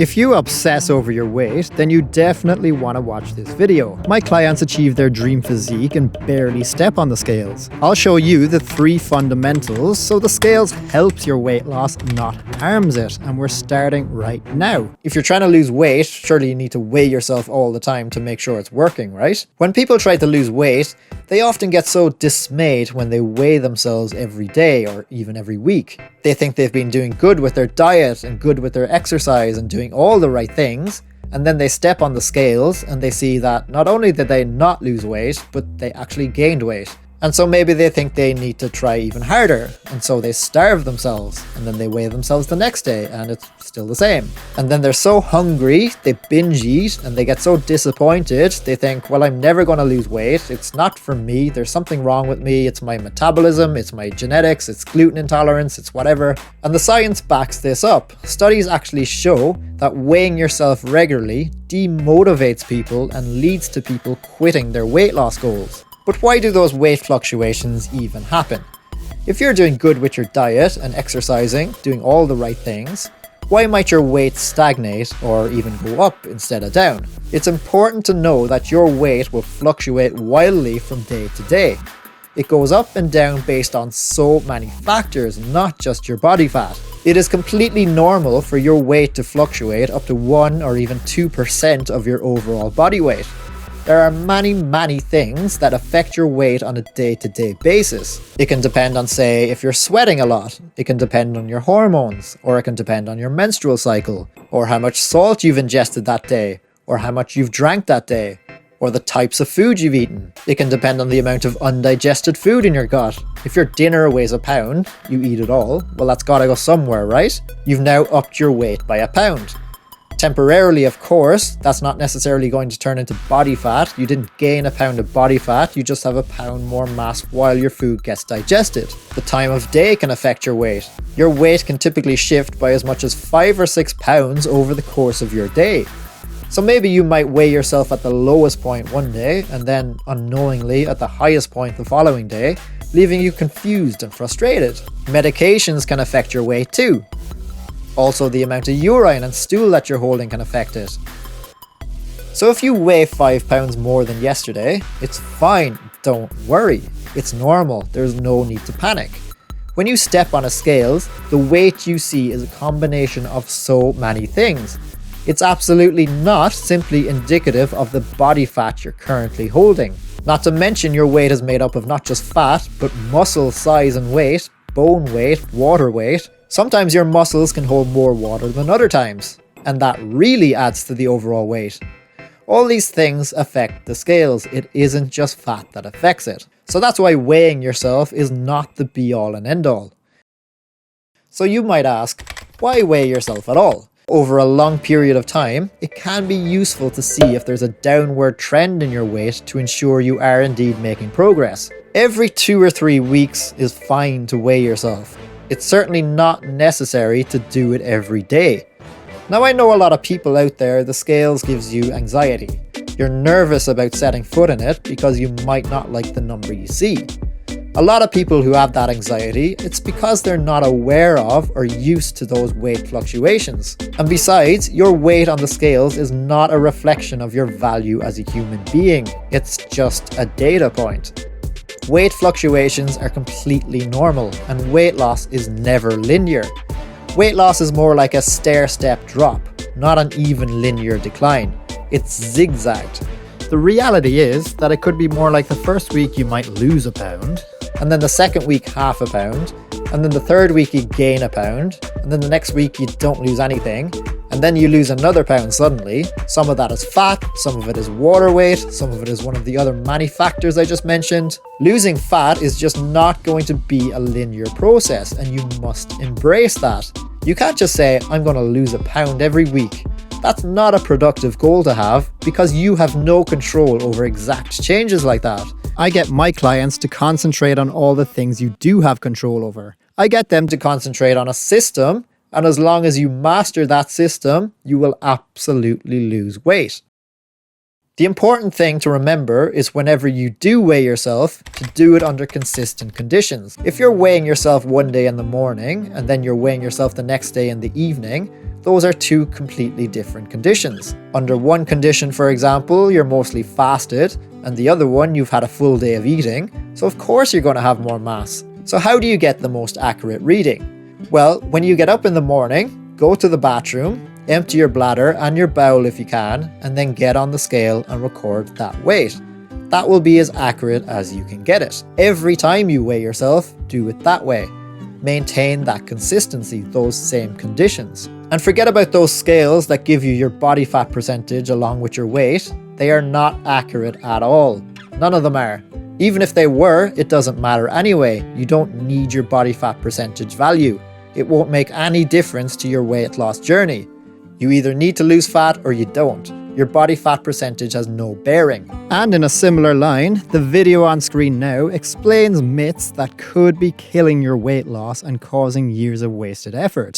If you obsess over your weight, then you definitely want to watch this video. My clients achieve their dream physique and barely step on the scales. I'll show you the 3 fundamentals so the scales helps your weight loss, not harms it, and we're starting right now. If you're trying to lose weight, surely you need to weigh yourself all the time to make sure it's working, right? When people try to lose weight, they often get so dismayed when they weigh themselves every day or even every week. They think they've been doing good with their diet and good with their exercise and doing all the right things, and then they step on the scales and they see that not only did they not lose weight, but they actually gained weight. And so maybe they think they need to try even harder, and so they starve themselves, and then they weigh themselves the next day and it's still the same. And then they're so hungry, they binge eat, and they get so disappointed, they think, well, I'm never going to lose weight, it's not for me, there's something wrong with me, it's my metabolism, it's my genetics, it's gluten intolerance, it's whatever. And the science backs this up. Studies actually show that weighing yourself regularly demotivates people and leads to people quitting their weight loss goals. But why do those weight fluctuations even happen? If you're doing good with your diet and exercising, doing all the right things, why might your weight stagnate or even go up instead of down? It's important to know that your weight will fluctuate wildly from day to day. It goes up and down based on so many factors, not just your body fat. It is completely normal for your weight to fluctuate up to 1 or even 2% of your overall body weight. There are many things that affect your weight on a day-to-day basis. It can depend on, say, if you're sweating a lot. It can depend on your hormones, or it can depend on your menstrual cycle, or how much salt you've ingested that day, or how much you've drank that day, or the types of food you've eaten. It can depend on the amount of undigested food in your gut. If your dinner weighs a pound, you eat it all, well, that's gotta go somewhere, right? You've now upped your weight by a pound. Temporarily, of course, that's not necessarily going to turn into body fat. You didn't gain a pound of body fat, you just have a pound more mass while your food gets digested. The time of day can affect your weight. Your weight can typically shift by as much as 5 or 6 pounds over the course of your day. So maybe you might weigh yourself at the lowest point one day and then unknowingly at the highest point the following day, leaving you confused and frustrated. Medications can affect your weight too. Also, the amount of urine and stool that you're holding can affect it. So if you weigh 5 pounds more than yesterday, it's fine, don't worry. It's normal, there's no need to panic. When you step on a scales, the weight you see is a combination of so many things. It's absolutely not simply indicative of the body fat you're currently holding. Not to mention your weight is made up of not just fat, but muscle size and weight, bone weight, water weight. Sometimes your muscles can hold more water than other times, and that really adds to the overall weight. All these things affect the scales, it isn't just fat that affects it. So that's why weighing yourself is not the be all and end all. So you might ask, why weigh yourself at all? Over a long period of time, it can be useful to see if there's a downward trend in your weight to ensure you are indeed making progress. Every 2 or 3 weeks is fine to weigh yourself. It's certainly not necessary to do it every day. Now I know a lot of people out there, the scales gives you anxiety. You're nervous about setting foot in it because you might not like the number you see. A lot of people who have that anxiety, it's because they're not aware of or used to those weight fluctuations. And besides, your weight on the scales is not a reflection of your value as a human being. It's just a data point. Weight fluctuations are completely normal, and weight loss is never linear. Weight loss is more like a stair-step drop, not an even linear decline. It's zigzagged. The reality is that it could be more like the first week you might lose a pound, and then the second week half a pound, and then the third week you gain a pound, and then the next week you don't lose anything, and then you lose another pound suddenly. Some of that is fat, some of it is water weight, some of it is one of the other many factors I just mentioned. Losing fat is just not going to be a linear process, and you must embrace that. You can't just say, I'm going to lose a pound every week. That's not a productive goal to have because you have no control over exact changes like that. I get my clients to concentrate on all the things you do have control over. I get them to concentrate on a system, and as long as you master that system, you will absolutely lose weight. The important thing to remember is whenever you do weigh yourself, to do it under consistent conditions. If you're weighing yourself one day in the morning, and then you're weighing yourself the next day in the evening, Those are two completely different conditions. Under one condition, for example, you're mostly fasted, and the other one you've had a full day of eating, so of course you're going to have more mass. So how do you get the most accurate reading? Well, when you get up in the morning, go to the bathroom, empty your bladder and your bowel if you can, and then get on the scale and record that weight. That will be as accurate as you can get it. Every time you weigh yourself, do it that way. Maintain that consistency, those same conditions. And forget about those scales that give you your body fat percentage along with your weight. They are not accurate at all. None of them are. Even if they were, it doesn't matter anyway. You don't need your body fat percentage value. It won't make any difference to your weight loss journey. You either need to lose fat or you don't. Your body fat percentage has no bearing. And in a similar line, the video on screen now explains myths that could be killing your weight loss and causing years of wasted effort.